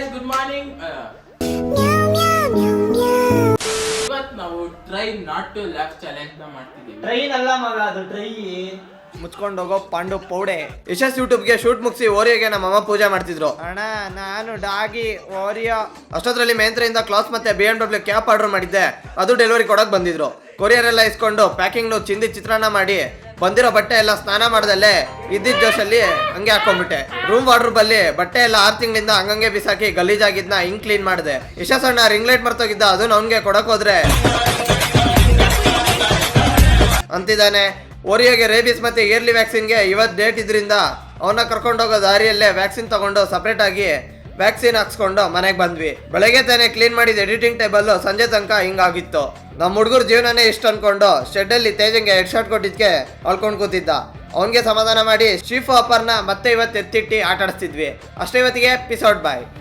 Guys, good morning. ಇವತ್ತು ನಾವು try not to ಲ್ಯಾಫ್ challenge ನ ಮಾಡ್ತಿದ್ದೀವಿ. ಟ್ರೈನ್ ಅಲ್ಲ ಮಗ, ಅದು ಟ್ರೈ ಮುಚ್ಕೊಂಡು ಹೋಗೋ ಪಾಂಡು ಪೌಡೆ. ಯಶಸ್ ಯೂಟ್ಯೂಬ್ಗೆ ಶೂಟ್ ಮುಗಿಸಿ ಓರಿಯೋಗೆ ನಮ್ಮ ಅಮ್ಮ ಪೂಜೆ ಮಾಡ್ತಿದ್ರು. ಅಣ್ಣ ನಾನು ಡಾಗಿ ಓರಿಯೋ. ಅಷ್ಟೊತ್ತರಲ್ಲಿ ಮೇಂತ್ರೆಯಿಂದ ಕ್ಲಾಸ್ ಮತ್ತೆ BMW ಕ್ಯಾಪ್ ಆರ್ಡರ್ ಮಾಡಿದ್ದೆ. ಅದು ಡೆಲಿವರಿ ಕೊಡಕ್ ಬಂದಿದ್ರು. ಕೊರಿಯರ್ ಎಲ್ಲ ಇಸ್ಕೊಂಡು ಪ್ಯಾಕಿಂಗ್ ಚಿಂದಿ ಚಿತ್ರಾನ್ನ ಮಾಡಿ ಬಂದಿರೋ ಬಟ್ಟೆ ಎಲ್ಲ ಸ್ನಾನ ಮಾಡ್ದಲ್ಲೇ ಇದ್ದಿದ್ದ ಜೋಶಲ್ಲಿ ಹಂಗೆ ಹಾಕೊಂಡ್ಬಿಟ್ಟೆ. ರೂಮ್ ವಾರ್ಡ್ರೂಬ್ ಅಲ್ಲಿ ಬಟ್ಟೆ ಎಲ್ಲ 6 ತಿಂಗಳಿಂದ ಹಂಗಂಗೆ ಬಿಸಾಕಿ ಗಲೀಜಾಗಿದ್ನ ಹಿಂಗ್ ಕ್ಲೀನ್ ಮಾಡಿದೆ. ಯಶಸ್ ಅಣ್ಣ ರಿಂಗ್ ಲೈಟ್ ಮರ್ತೋಗಿದ್ದ, ಅದನ್ನ ಅವ್ನಿಗೆ ಕೊಡಕ್ ಹೋದ್ರೆ ಅಂತಿದ್ದಾನೆ. ಓರಿಯೋಗೆ ರೇಬಿಸ್ ಮತ್ತೆ ಇಯರ್ಲಿ ವ್ಯಾಕ್ಸಿನ್ಗೆ ಇವತ್ತು ಡೇಟ್ ಇದ್ರಿಂದ ಅವನ್ನ ಕರ್ಕೊಂಡೋಗೋ ದಾರಿಯಲ್ಲೇ ವ್ಯಾಕ್ಸಿನ್ ತಗೊಂಡು ಸಪ್ರೇಟ್ ಆಗಿ ವ್ಯಾಕ್ಸಿನ್ ಹಾಕ್ಸ್ಕೊಂಡು ಮನೆಗೆ ಬಂದ್ವಿ. ಬೆಳಗ್ಗೆ ತಾನೇ ಕ್ಲೀನ್ ಮಾಡಿದ ಎಡಿಟಿಂಗ್ ಟೇಬಲ್ ಸಂಜೆ ತನಕ ಹಿಂಗಾಗಿತ್ತು. ನಮ್ಮ ಹುಡುಗರ ಜೀವನನೇ ಇಷ್ಟ ಅನ್ಕೊಂಡು ಶೆಡ್ಡಲ್ಲಿ ತೇಜಂಗೆ ಹೆಡ್ ಶಾಟ್ ಕೊಟ್ಟಿದ್ಕೆ ಅಳ್ಕೊಂಡು ಕೂತಿದ್ದ. ಅವನಿಗೆ ಸಮಾಧಾನ ಮಾಡಿ ಶೀಫು ಅಪ್ಪರ್ನ ಮತ್ತೆ ಇವತ್ತು ಎತ್ತಿಟ್ಟಿ ಆಟ ಆಡಿಸ್ತಿದ್ವಿ. ಅಷ್ಟೇ ಇವತ್ತಿಗೆ ಪೀಸ್ ಔಟ್ ಬಾಯ್.